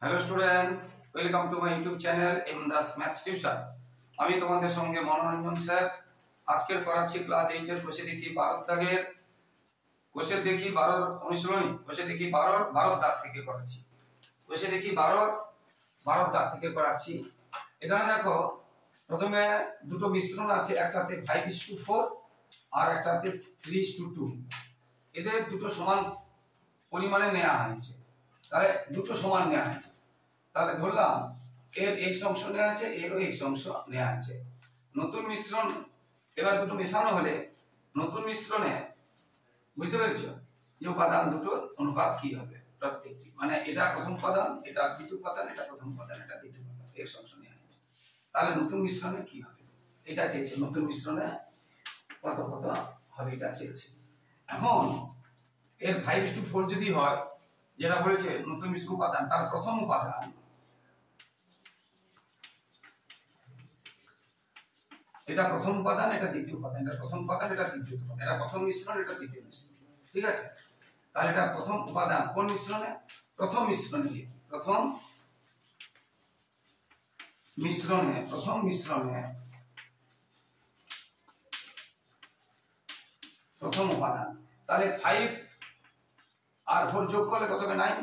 Hello students, welcome to my YouTube channel M Das maths tuition. আমি তোমাদের সঙ্গে মনোরঞ্জন sir. আজকের পড়াচ্ছি ক্লাস 8 এর কোষে দেখি 12 দাগের কোষে দেখি 12 অনুশীলনী। কোষে দেখি 12 দাগ থেকে করাচ্ছি। কোষে দেখি 12 দাগ থেকে করাচ্ছি। এখানে দেখো, প্রথমে দুটো মিশ্রণ আছে, একটাতে 5:4 আর একটাতে 3:2। এদের দুটো সমান পরিমাণে নেওয়া হয়েছে, তাহলে দুটো সমান নেওয়া হয়েছে। তাহলে ধরলাম এর x অংশ নেওয়া আছে, এরও x অংশ নেওয়া আছে। নতুন মিশ্রণ এবার দুটো মেশানো হলে নতুন মিশ্রণে বুঝতে পেরেছো যে উপাদান দুটোর অনুপাত কি হবে প্রত্যেকটি, মানে এটা প্রথম উপাদান, এটা দ্বিতীয় উপাদান, এটা প্রথম উপাদান, এটা দ্বিতীয় উপাদান, x অংশ নেওয়া হয়েছে। তাহলে নতুন মিশ্রণে কি হবে এটা চেয়েছে, নতুন মিশ্রণে কত কত হবে এটা চেয়েছে। এখন এর 5:4 যদি হয়, যেটা বলেছে নতুন মিশ্র উপাদান, তার প্রথম উপাদান এটা প্রথম উপাদান, এটা দ্বিতীয় উপাদান, এটা প্রথম উপাদান, এটা দ্বিতীয় উপাদান, এটা প্রথম মিশ্রণ, এটা দ্বিতীয় মিশ্রণ, ঠিক আছে। তাহলে এটা প্রথম উপাদান কোন মিশ্রণে? প্রথম মিশ্রণে লিখি। প্রথম মিশ্রণে প্রথম উপাদান। তাহলে 5 আর 4 যোগ করলে কত হবে? 9।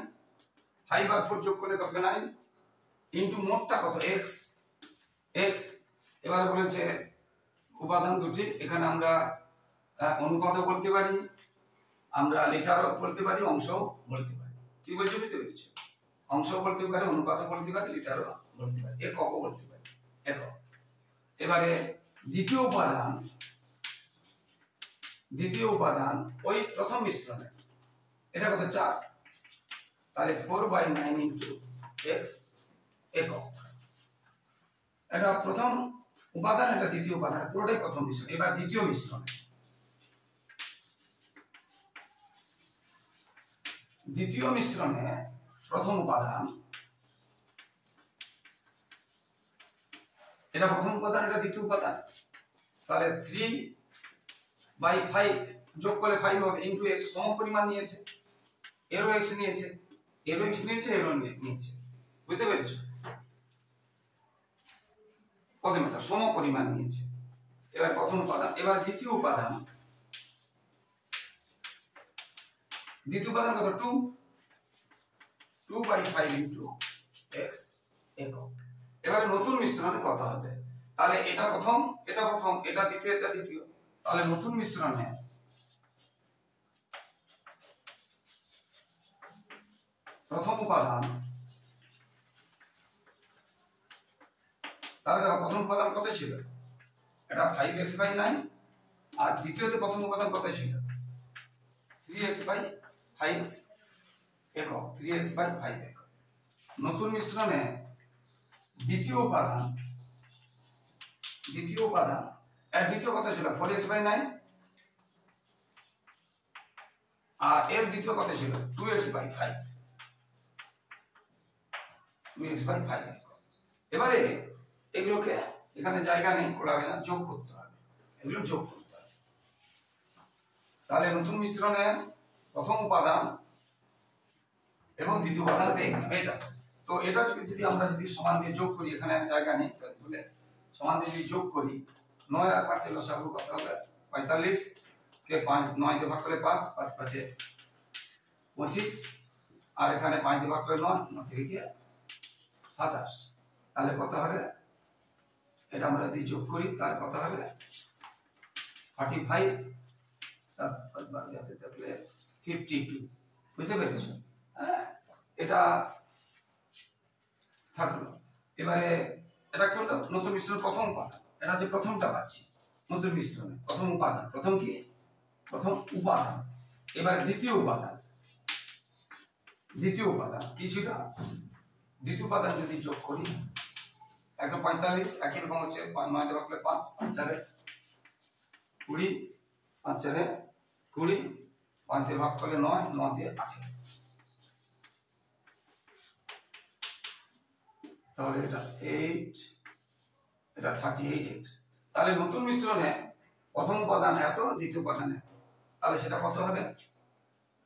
5 আর 4 যোগ করলে কত হবে? 9 ইনটু মোটটা কত? x। এবারে বলেছে উপাদান দুটি, এখানে আমরা অনুপাতও বলতে পারি, আমরা লিটারও বলতে পারি, অংশও বলতে পারি। কি বলছি বুঝতে পেরেছো? অংশও বলতে পারি, অনুপাতও বলতে পারি, লিটারও বলতে পারি, এককও বলতে পারি, একক। এবারে দ্বিতীয় উপাদান ওই প্রথম মিশ্রণে, এটা কত? 4। তাহলে 4/9 ইনটু x একক। এটা প্রথম উপাদান, এটা দ্বিতীয় উপাদান, পুরোটাই প্রথম মিশ্রণ। এবার দ্বিতীয় মিশ্রণে প্রথম উপাদান, এটা প্রথম উপাদান, এটা দ্বিতীয় উপাদান। তাহলে 3/5 যোগ করলে 5 হবে ইনটু x, সম পরিমাণ নিয়েছে, এরও x নিয়েছে, এরও x নিয়েছে, এরও নিয়েছে, বুঝতে পেরেছো? প্রথম এটা সম পরিমাণ নিয়েছে। এবার প্রথম উপাদান। এবার দ্বিতীয় উপাদান কত? 2/5 ইনটু x একক। এবারে নতুন মিশ্রণে কত হবে? তাহলে এটা প্রথম, এটা দ্বিতীয়, এটা দ্বিতীয়। তাহলে নতুন মিশ্রণে প্রথম উপাদান, তাহলে দেখো প্রথম উপাদান কত ছিল? এটা 5x/9, আর দ্বিতীয়তে প্রথম উপাদান কত ছিল? 3x/5 একক, 3x/5 একক। নতুন মিশ্রণে দ্বিতীয় উপাদান এর দ্বিতীয় কত ছিল? 4x/9, আর এর দ্বিতীয় কত ছিল? 2x/5 একক। এবারে এগুলোকে, এখানে জায়গা নেই, কোলাবে না, যোগ করতে হবে, এগুলো যোগ করতে হবে। তাহলে নতুন মিশ্রণে প্রথম উপাদান এবং দ্বিতীয় উপাদান পেয়ে গেলাম এটা। তো এটা যদি আমরা সমান দিয়ে যোগ করি, এখানে জায়গা নেই, তাহলে সমান দিয়ে যদি যোগ করি, 9 আর 5 এর লসাগু কত হবে? 45 কে 5 9 দিয়ে ভাগ করলে 5, 5 5 এ 25, আর এখানে 5 দিয়ে ভাগ করলে 9, 9 থেকে গিয়ে 27। তাহলে কত হবে? এটা আমরা যদি যোগ করি তাহলে কত হবে? 45, 7 5 12 হাতে থাকলে 52, বুঝতে পেরেছো? এটা থাকলো। এবারে এটা কি হলো? নতুন মিশ্রণ প্রথম উপাদান, এটা হচ্ছে প্রথমটা পাচ্ছি নতুন মিশ্রণে, প্রথম উপাদান। প্রথম কি? প্রথম উপাদান। এবারে দ্বিতীয় উপাদান কি ছিল? দ্বিতীয় উপাদান যদি যোগ করি, 145, একই রকম হচ্ছে, 9 দিয়ে ভাগ করলে 5, 5 4 20, 5 4 20, 5 দিয়ে ভাগ করলে 9, 9 দিয়ে 18। তাহলে এটা 8, এটা 38x। তাহলে নতুন মিশ্রণে প্রথম উপাদান এত, দ্বিতীয় উপাদান এত, তাহলে সেটা কত হবে?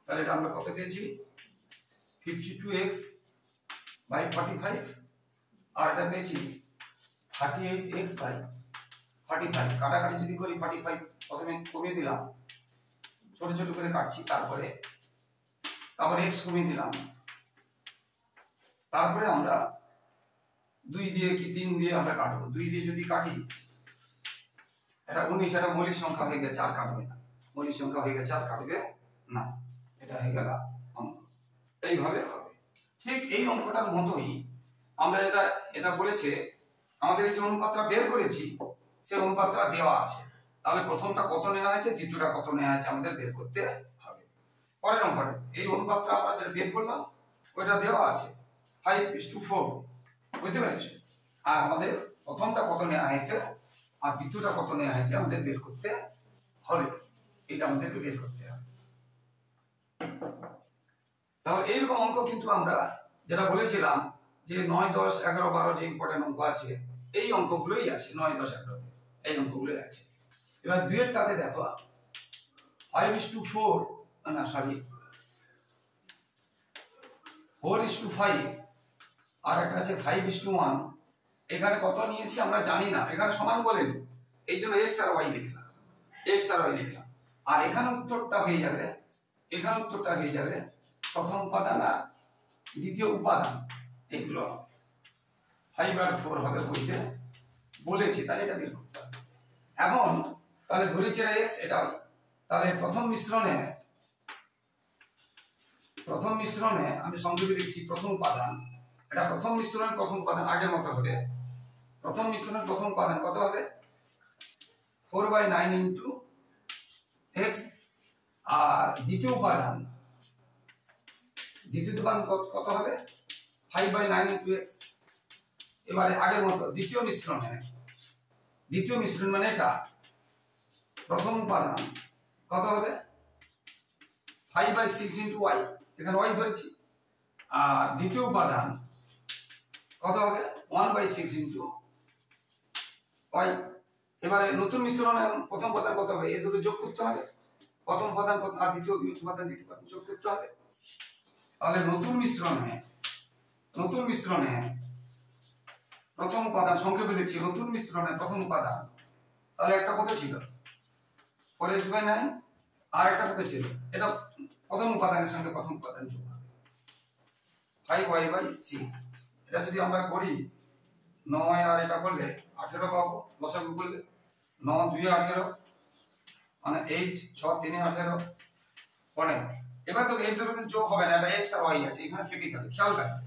তাহলে এটা আমরা কত পেয়েছি? 52x বাই 45 আর এটা পেয়েছি 38x বাই 45। কাটাকাটি যদি করি 45 প্রথমে কমিয়ে দিলাম, ছোট ছোট করে কাটছি, তারপরে x কমিয়ে দিলাম, তারপরে আমরা 2 দিয়ে কি 3 দিয়ে আমরা কাটবো। 2 দিয়ে যদি কাটি এটা 19, এটা মৌলিক সংখ্যা হয়ে গেছে, আর কাটবে না। মৌলিক সংখ্যা হয়ে গেছে, আর কাটবে না। এটা হয়ে গেল অঙ্ক। এইভাবে হবে। ঠিক এই অঙ্কটার মতোই আমরা এটা বলেছে আমাদের এই যে অনুপাতটা বের করেছি, সেই অনুপাতটা দেওয়া আছে। তাহলে প্রথমটা কত নেওয়া হয়েছে, দ্বিতীয়টা কত নেওয়া হয়েছে আমাদের বের করতে হবে। পরের অঙ্কটা এই অনুপাতটা আমরা যেটা বের করলাম ওইটা দেওয়া আছে 5:4, বুঝতে পেরেছো? আর আমাদের প্রথমটা কত নেওয়া হয়েছে আর দ্বিতীয়টা কত নেওয়া হয়েছে আমাদের বের করতে হবে। এটা আমাদেরকে বের করতে হবে। তাহলে এইরকম অঙ্ক কিন্তু আমরা যেটা বলেছিলাম যে 9, 10, 11, 12 যে ইম্পর্টেন্ট অঙ্ক আছে, এই অঙ্কগুলোই আছে 9, 10, 11 এই অঙ্কগুলোই আছে। এবার দুইয়েরটাতে দেখো 5:4, না সরি 4:5, আর একটা আছে 5:1। এখানে কত নিয়েছি আমরা জানি না, এখানে সমান বলেন, এই জন্য x আর y লিখলাম, x আর y লিখলাম। আর এখানে উত্তরটা হয়ে যাবে, এখানে উত্তরটা হয়ে যাবে প্রথম উপাদান আর দ্বিতীয় উপাদান, এগুলো 5 আর 4 হবে বইতে বলেছি। তাহলে এটা বের করতে হবে। এখন তাহলে ধরেছি x, এটা তাহলে প্রথম মিশ্রণে আমি সংক্ষেপে লিখছি প্রথম উপাদান। এটা প্রথম মিশ্রণের প্রথম উপাদান আগের মতো হবে। প্রথম মিশ্রণের প্রথম উপাদান কত হবে 4/9 ইনটু x, আর দ্বিতীয় উপাদান কত হবে 5/9 ইনটু x। এবারে আগের মতো দ্বিতীয় মিশ্রণ মানে এটা প্রথম উপাদান কত হবে 5/6 ইনটু y, এখানে y ধরেছি। আর দ্বিতীয় উপাদান কত হবে 1/6 ইনটু y। এবারে নতুন মিশ্রণে প্রথম উপাদান কত হবে, এই দুটো যোগ করতে হবে। প্রথম উপাদান আর দ্বিতীয় উপাদান যোগ করতে হবে। তাহলে নতুন মিশ্রণে প্রথম উপাদান সংক্ষেপে লিখছি, নতুন মিশ্রণে প্রথম উপাদান, তাহলে একটা কত ছিল 4x/9, আর একটা কত ছিল, এটা প্রথম উপাদানের সঙ্গে প্রথম উপাদান যোগ হবে 5y/6। এটা যদি আমরা করি 9 আর এটা করলে 18 পাবো, লসাগু করলে 9 2 18 মানে 8 6 3 18 15। এবার তো এই দুটো যোগ হবে না, এটা x আর y আছে, এখানে থেকেই যাবে, খেয়াল রাখবে।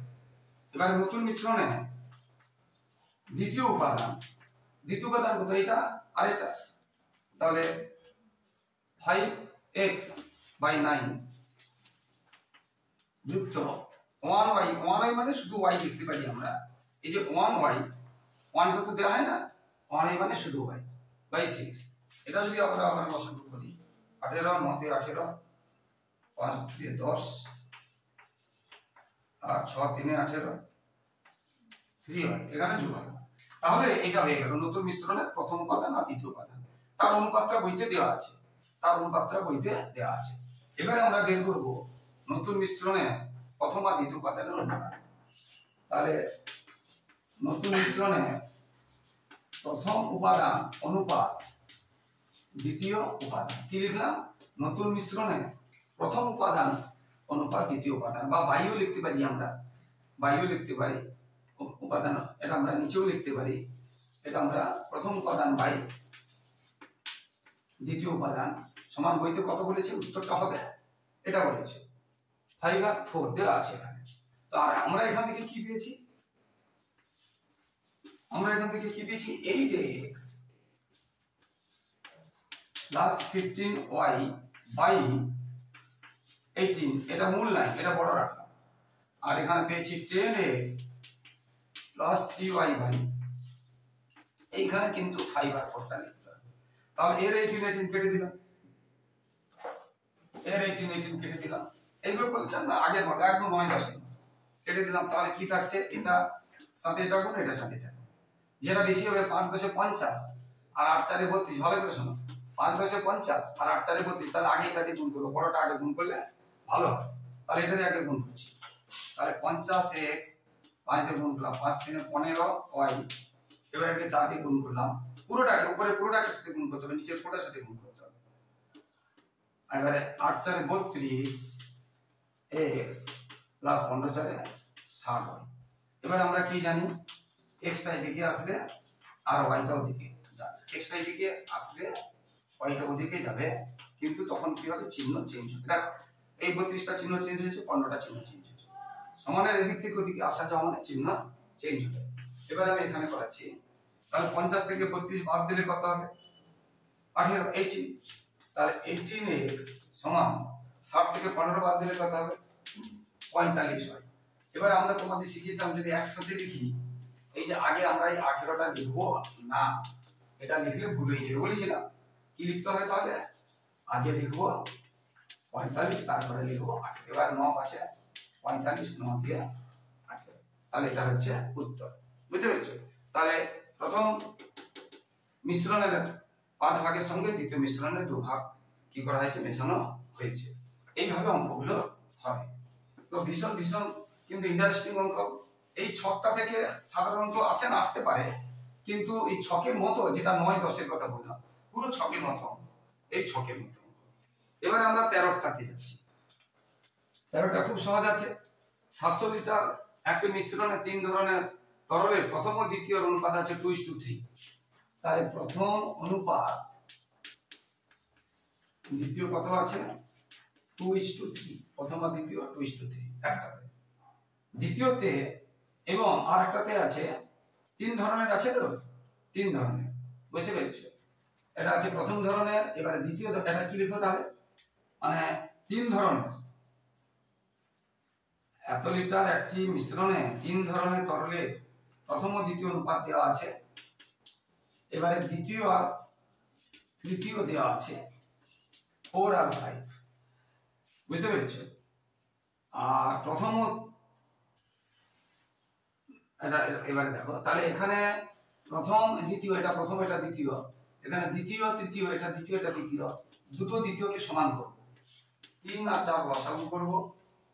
এবারে নতুন মিশ্রণে দ্বিতীয় উপাদান কত, এটা আর এটা, তাহলে 5x/9 যুক্ত 1y মানে শুধু y লিখতে পারি আমরা। এই যে 1y, 1 তো দেওয়া হয় না, 1y মানে শুধু y/6। এটা যদি আমরা লসাগু করি 18 9 2 18 5 2 10 আর 6 3 18 3y, এখানে যোগ হবে। তাহলে এটা হয়ে গেল নতুন মিশ্রণের প্রথম উপাদান আর দ্বিতীয় উপাদান। তার অনুপাতটা বইতে দেওয়া আছে, এবারে আমরা বের করব নতুন মিশ্রণে প্রথম আর দ্বিতীয় উপাদানের অনুপাত। তাহলে নতুন মিশ্রণে প্রথম উপাদান অনুপাত দ্বিতীয় উপাদান, কি লিখলাম নতুন মিশ্রণে প্রথম উপাদান অনুপাত দ্বিতীয় উপাদান, বা বায়ু লিখতে পারি আমরা, উপাদান, এটা আমরা নিচেও লিখতে পারি। এটা আমরা প্রথম উপাদান বাই দ্বিতীয় উপাদান সমান বইতে কত বলেছে, উত্তরটা হবে এটা বলেছে 5 আর 4 দেওয়া আছে এখানে। তো আর আমরা এখান থেকে কি পেয়েছি, 8x প্লাস 15y বাই 18, এটা মূল লাইন, এটা বড় রাখলাম। আর এখানে পেয়েছি 10x প্লাস 3y বাই, এইখানে কিন্তু 5 আর 4টা লিখতে হবে। তাহলে এর 18 কেটে দিলাম, এইগুলো বলছেন না আগের মতো একদম 9 10 কেটে দিলাম। তাহলে কি থাকছে, এটা সাথে এটা গুণ, এটা সাথে এটা, যেটা বেশি হবে 5 10 50 আর 8 4 32। ভালো করে শোনো, 5 10 50 আর 8 4 32। তাহলে আগে এটা দিয়ে গুণ করবো, বড়টা আগে গুণ করলে ভালো হয়। তাহলে এটা দিয়ে আগে গুণ করছি, তাহলে 50x 5 দিয়ে গুণ করলাম, 5 3 15 y, এবার এটাকে 4 দিয়ে গুণ করলাম, পুরোটাকে উপরে পুরোটাকে সাথে গুণ করতে হবে, নিচের পুরোটার সাথে গুণ করতে হবে। এবারে 8 4 32 x প্লাস 15 4 60 y। এবার আমরা কি জানি, x টা এদিকে আসবে আর y টা ওদিকে যাবে, x টা এদিকে আসবে y টা ওদিকে যাবে, কিন্তু তখন কি হবে, চিহ্ন চেঞ্জ হবে। দেখো এই 32 টা চিহ্ন চেঞ্জ হয়েছে, 15 টা চিহ্ন চেঞ্জ হয়েছে, সমানের এদিক থেকে ওদিকে আসা যাওয়া মানে চিহ্ন চেঞ্জ হবে। এবার আমি এখানে করাচ্ছি, তাহলে 50 থেকে 32 বাদ দিলে কত হবে, 18, তাহলে 18x সমান 60 থেকে 15 বাদ দিলে কত হবে, 45 হয়। এবার আমরা তোমাদের শিখিয়েছিলাম যদি একসাথে লিখি, এই যে আগে আমরা এই 18টা লিখবো না, এটা লিখলে ভুল হয়ে যাবে বলেছিলাম। কি লিখতে হবে তাহলে, আগে লিখবো 45, তারপরে লিখবো 18। এবার 9 আছে 45, 9 দিয়ে 18, তাহলে এটা হচ্ছে উত্তর। বুঝতে পেরেছো? তাহলে প্রথম মিশ্রণের 5 ভাগের সঙ্গে দ্বিতীয় মিশ্রণের 2 ভাগ কি করা হয়েছে, মেশানো হয়েছে। এইভাবে অঙ্কগুলো হবে। তো ভীষণ ভীষণ কিন্তু ইন্টারেস্টিং অঙ্ক। এই ছকটা থেকে সাধারণত আসতে পারে, কিন্তু এই ছকের মতো, যেটা 9 10 এর কথা বললাম, পুরো ছকের মতো এই ছকের মতো। এবারে আমরা 13টাতে যাচ্ছি। 13টা খুব সহজ আছে। 700 লিটার একটা মিশ্রণে 3 ধরনের তরলের প্রথম ও দ্বিতীয় অনুপাত আছে 2:3। তাহলে প্রথম অনুপাত, দ্বিতীয় কত আছে, 2:3। প্রথম আর দ্বিতীয় 2:3 একটাতে, দ্বিতীয়তে এবং আরেকটাতে আছে 3 ধরনের আছে, তো 3 ধরনের। বুঝতে পেরেছো? এটা আছে প্রথম ধরনের, এবারে দ্বিতীয়, এটা কি লিখবো তাহলে, মানে 3 ধরনের, এত লিটার একটি মিশ্রণে 3 ধরনের তরলের প্রথম ও দ্বিতীয় অনুপাত দেওয়া আছে। এবারে দ্বিতীয় আর তৃতীয় দেওয়া আছে 4 আর 5। বুঝতে পেরেছো? আর প্রথম, এটা এবারে দেখো, তাহলে এখানে প্রথম দ্বিতীয়, এটা প্রথম এটা দ্বিতীয়, এখানে দ্বিতীয় তৃতীয়, এটা দ্বিতীয় এটা তৃতীয়, দুটো দ্বিতীয়কে সমান করব, 3 আর 4 লসাগু করব,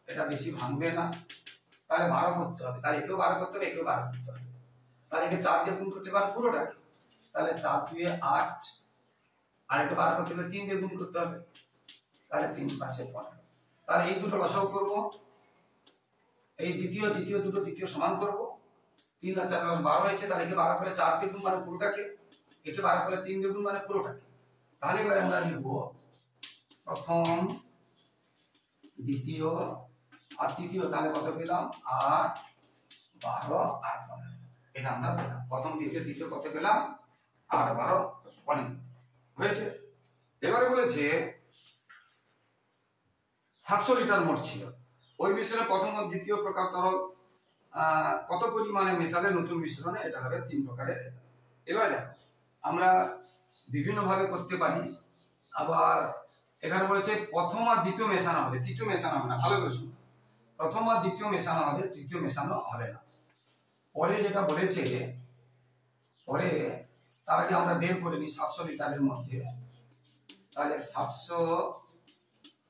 এটা বেশি ভাঙবে না, তাহলে 12 করতে হবে, তাহলে একেও 12 করতে হবে, একেও 12 করতে হবে, তাহলে একে 4 দিয়ে গুণ করতে পারেন পুরোটাকে, তাহলে 4 2 8, আর এটা 12 করতে হলে 3 দিয়ে গুণ করতে হবে, তাহলে 3 5 15। তাহলে এই দুটো লসাগু করব, এই দ্বিতীয় দুটো দ্বিতীয় সমান করব, 3 আর 4 12 হয়েছে, তাহলে একে 12 করে 4 দিয়ে গুণ মানে পুরোটাকে, একে 12 করে 3 দিয়ে গুণ মানে পুরোটাকে। তাহলে এবারে আমরা লিখব প্রথম দ্বিতীয় আর তৃতীয়, তাহলে কত পেলাম, 8 12 আর 15। এটা আমরা পেলাম, প্রথম দ্বিতীয় তৃতীয় কত পেলাম, 8 12 15 হয়েছে। এবারে বলেছে 700 লিটার মোট ছিল, ওই মিশ্রণে প্রথম ও দ্বিতীয় প্রকার তরল কত পরিমাণে মেশালে নতুন মিশ্রণে এটা হবে 3 প্রকারের। এবার দেখো আমরা বিভিন্ন ভাবে করতে পারি, আবার এখানে বলেছে প্রথম আর দ্বিতীয় মেশানো হবে, তৃতীয় মেশানো হবে না। ভালো করে শুনুন, প্রথম আর দ্বিতীয় মেশানো হবে, তৃতীয় মেশানো হবে না। পরে যেটা বলেছে, পরে তার আগে আমরা বের করে নিই 700 লিটারের মধ্যে, তাহলে 700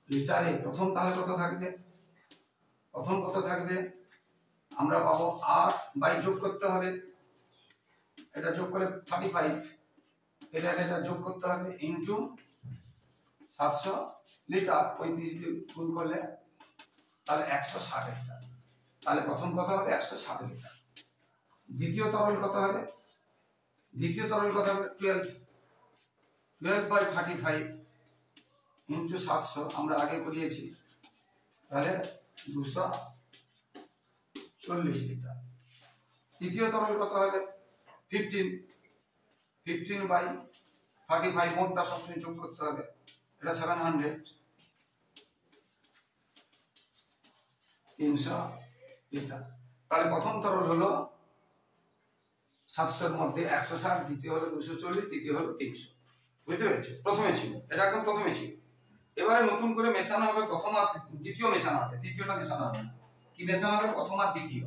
লিটারে প্রথম তাহলে কত থাকবে, প্রথম কত থাকবে, আমরা পাবো 8 বাই যোগ করতে হবে, এটা যোগ করে 35, এটা যোগ করতে হবে ইনটু 700 লিটার 35 দিয়ে গুণ করলে তাহলে 160 লিটার। তাহলে প্রথম কত হবে, 160 লিটার। দ্বিতীয় তরল কত হবে, দ্বিতীয় তরল কত হবে, 12 বাই 35 ইনটু 700, আমরা আগে করিয়েছি, তাহলে 240 লিটার। তৃতীয় তরল কত হবে, 15 বাই 35, মোটটা সবসময় যোগ করতে হবে, এটা 700, 300 লিটার। তাহলে প্রথম তরল হলো 700 এর মধ্যে 160, দ্বিতীয় হলো 240, তৃতীয় হলো 300। বুঝতে পেরেছো? প্রথমে ছিল, এটা একদম প্রথমে ছিল। এবারে নতুন করে মেশানো হবে, প্রথম আর দ্বিতীয় মেশানো হবে, তৃতীয়টা মেশানো হবে না। কি মেশানো হবে, প্রথম আর দ্বিতীয়।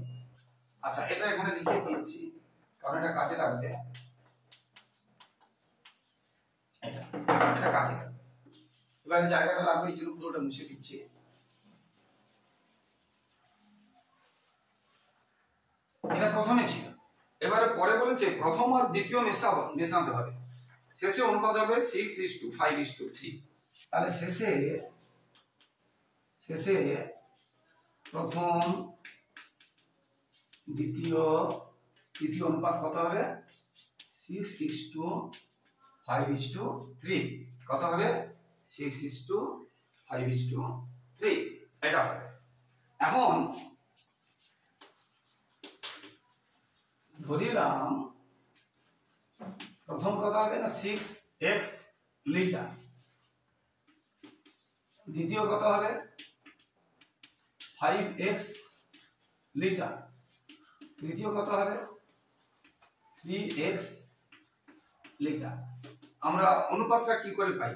আচ্ছা, এটা এখানে লিখে দিয়েছি কারণ এটা কাজে লাগবে, এটা কাজে লাগবে। এবারে জায়গাটা লাগবে, এই জন্য পুরোটা মুছে দিচ্ছি। এটা প্রথমে ছিল, এবারে পরে বলেছে প্রথম আর দ্বিতীয় মেশাতে হবে, শেষে অনুপাত হবে 6:5:3। তাহলে শেষে প্রথম দ্বিতীয় অনুপাত কত হবে? 6:5:3। কত হবে? 6:5:3 এটা হবে। এখন ধরিলাম প্রথম কত হবে না 6x লিটার, দ্বিতীয় কত হবে 5x লিটার, তৃতীয় কত হবে 3x লিটার। আমরা অনুপাতটা কি করে পাই?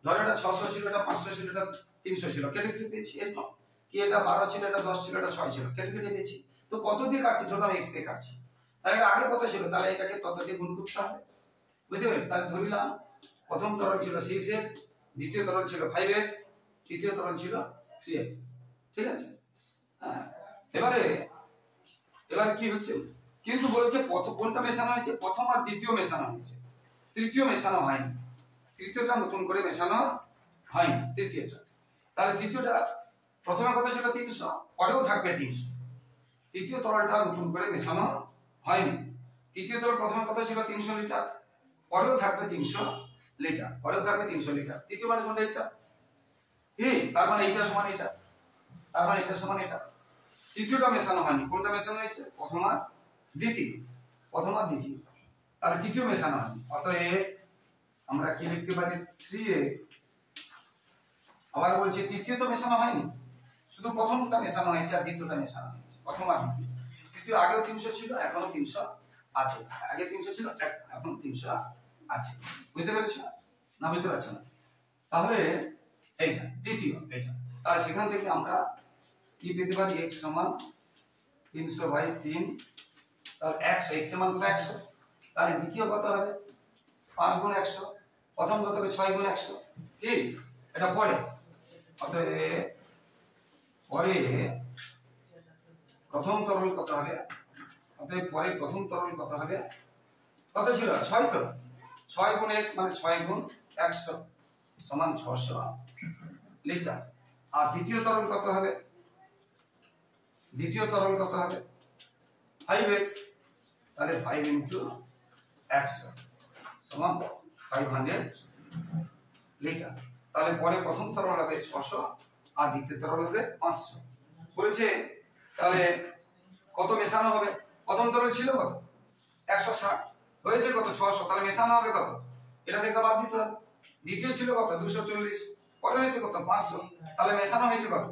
ধরো এটা 600 ছিল, এটা 500 ছিল, এটা 300 ছিল, কেটে কেটে পেয়েছি। এরকম কি এটা 12 ছিল, এটা 10 ছিল, এটা 6 ছিল, কেটে কেটে পেয়েছি। তো কত দিয়ে কাটছি? ধরলাম x দিয়ে কাটছি, তাহলে এটা আগে কত ছিল, তাহলে এটাকে তত দিয়ে গুণ করতে হবে, বুঝতে পেরেছি? তাহলে ধরিলাম প্রথম তরল ছিল 6x, দ্বিতীয় তরল ছিল 5x, তৃতীয় তরল ছিল 3x। ঠিক আছে? হ্যাঁ, এবারে কি হচ্ছে, কিন্তু বলেছে কোনটা মেশানো হয়েছে? প্রথম আর দ্বিতীয় মেশানো হয়েছে, তৃতীয় মেশানো হয়নি, তৃতীয়টা নতুন করে মেশানো হয়নি তৃতীয়টা। তাহলে তৃতীয়টা প্রথমে কত ছিল 300, পরেও থাকবে 300, তৃতীয় তরলটা নতুন করে মেশানো হয়নি। তৃতীয় তরল প্রথমে কত ছিল 300 লিটার, পরেও থাকবে 300 লিটার, পরেও থাকবে 300 লিটার। তৃতীয় মানে কোনটা? এটা। তার মানে এটা সমান এটা, তার মানে এটা সমান এটা। তৃতীয়টা মেশানো হয়নি, কোনটা মেশানো হয়েছে? প্রথম আর দ্বিতীয়, প্রথম আর দ্বিতীয়। তাহলে তৃতীয় মেশানো হয়নি, অতএব আমরা কি লিখতে পারি 3x। আবার বলছে তৃতীয় তো মেশানো হয়নি, শুধু প্রথমটা মেশানো হয়েছে আর দ্বিতীয়টা মেশানো হয়েছে, প্রথম আর দ্বিতীয়। তৃতীয় আগেও 300 ছিল, এখনো 300 আছে, আগে 300 ছিল, এখন 300 আছে। বুঝতে পেরেছো না বুঝতে পারছো না? তাহলে এইটা দ্বিতীয়, এটা। তাহলে সেখান থেকে আমরা কি পেতে পারি? x সমান 300/3, তাহলে 100, x এর মান কত? 100। তাহলে দ্বিতীয় কত হবে? 5 গুণ 100, প্রথম কত হবে? 6 গুণ 100। কি এটা পরে, অতএব পরে প্রথম তরল কত হবে? অতএব পরে প্রথম তরল কত হবে? কত ছিল? 6। তো 6 গুণ x মানে 6 গুণ 100 সমান 600 লিটার। আর দ্বিতীয় তরল কত হবে? দ্বিতীয় তরল কত হবে? 5x, তাহলে 5 × 100 সমান 500 লিটার। তাহলে পরে প্রথম তরল হবে 600 আর দ্বিতীয় তরল হবে 500। বলেছে তাহলে কত মেশানো হবে? প্রথম তরল ছিল কত? 160, হয়েছে কত? 600, তাহলে মেশানো হবে কত? এটা থেকে বাদ দিতে হবে। দ্বিতীয় ছিল কত? 240, পরে হয়েছে কত? 500, তাহলে মেশানো হয়েছে কত?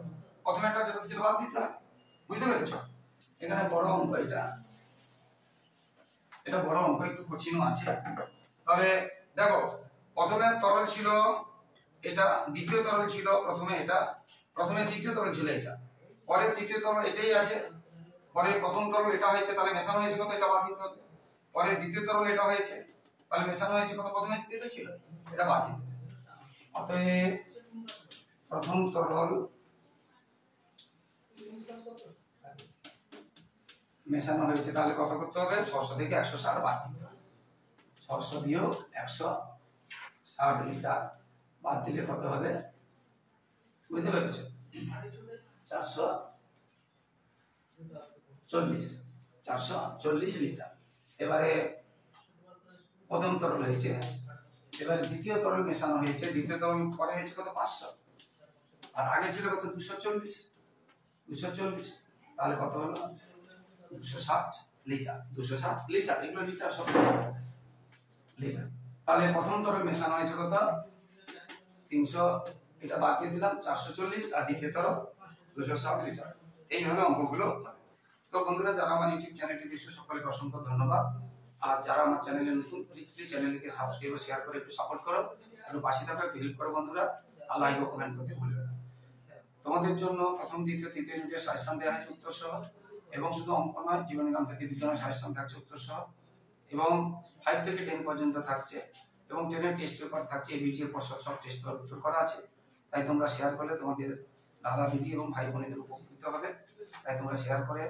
প্রথমেরটা যেটা ছিল বাদ দিতে হবে। বুঝতে পেরেছো? এখানে বড় অঙ্ক, এটা বড় অঙ্ক, একটু কঠিনও আছে। তাহলে দেখো, প্রথমে তরল ছিল এটা, দ্বিতীয় তরল ছিল প্রথমে এটা, প্রথমে দ্বিতীয় তরল ছিল এটা, পরে তৃতীয় তরল এটাই আছে, পরে প্রথম তরল এটা হয়েছে, তাহলে মেশানো হয়েছে কত? এটা বাদ দিতে হবে। পরে দ্বিতীয় তরল এটা হয়েছে, তাহলে মেশানো হয়েছে কত? প্রথমে যেটা ছিল এটা বাদ দিতে হবে। অতএব প্রথম তরল মেশানো হয়েছে, তাহলে কত করতে হবে? 600 থেকে 160 বাদ দিতে হবে। 600 বিয়োগ 160 লিটার বাদ দিলে কত হবে? বুঝতে পেরেছো? 440 লিটার। এবারে প্রথম তরল হয়েছে, এবারে দ্বিতীয় তরল মেশানো হয়েছে, দ্বিতীয় তরল পরে হয়েছে কত? 500, আর আগে ছিল কত? 240, তাহলে কত হলো? 260 লিটার। 260 লিটার, এগুলো লিটার সব লিটার। তাহলে প্রথম তরল মেশানো হয়েছে কত? 300, এটা বাদ দিয়ে দিলাম 440, আর দ্বিতীয় তরল 260 লিটার। এইভাবে অঙ্কগুলো হবে। তো বন্ধুরা, যারা আমার ইউটিউব চ্যানেলটি দেখছো সকলকে অসংখ্য ধন্যবাদ। আর যারা আমার চ্যানেলে নতুন, প্লিজ চ্যানেলটিকে সাবস্ক্রাইব ও শেয়ার করে একটু সাপোর্ট করো, একটু পাশে থাকো, একটু হেল্প করো বন্ধুরা, আর লাইক ও কমেন্ট করতে ভুলবে না। তোমাদের জন্য প্রথম, দ্বিতীয়, তৃতীয় ইউনিটের সাজেশন দেওয়া হয়েছে উত্তর সহ, এবং শুধু অঙ্ক নয়, জীবনবিজ্ঞান, প্রতিবিজ্ঞানের সাজেশন থাকছে উত্তর সহ, এবং 5 থেকে 10 পর্যন্ত থাকছে, এবং 10 এর টেস্ট পেপার থাকছে, এবিটি এর প্রশ্ন সব টেস্ট পেপার উত্তর করা আছে। তাই তোমরা শেয়ার করলে তোমাদের দাদা, দিদি এবং ভাই বোনেদের উপকৃত হবে। তাই তোমরা শেয়ার করে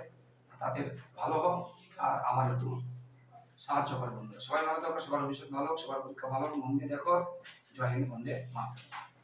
তাদের ভালো হোক আর আমার একটু সাহায্য করে বন্ধুরা। সবাই ভালো থাকো, সবার ভবিষ্যৎ ভালো হোক, সবার পরীক্ষা ভালো হোক, মন দিয়ে দেখো। জয় হিন্দ, বন্দে মাতরম।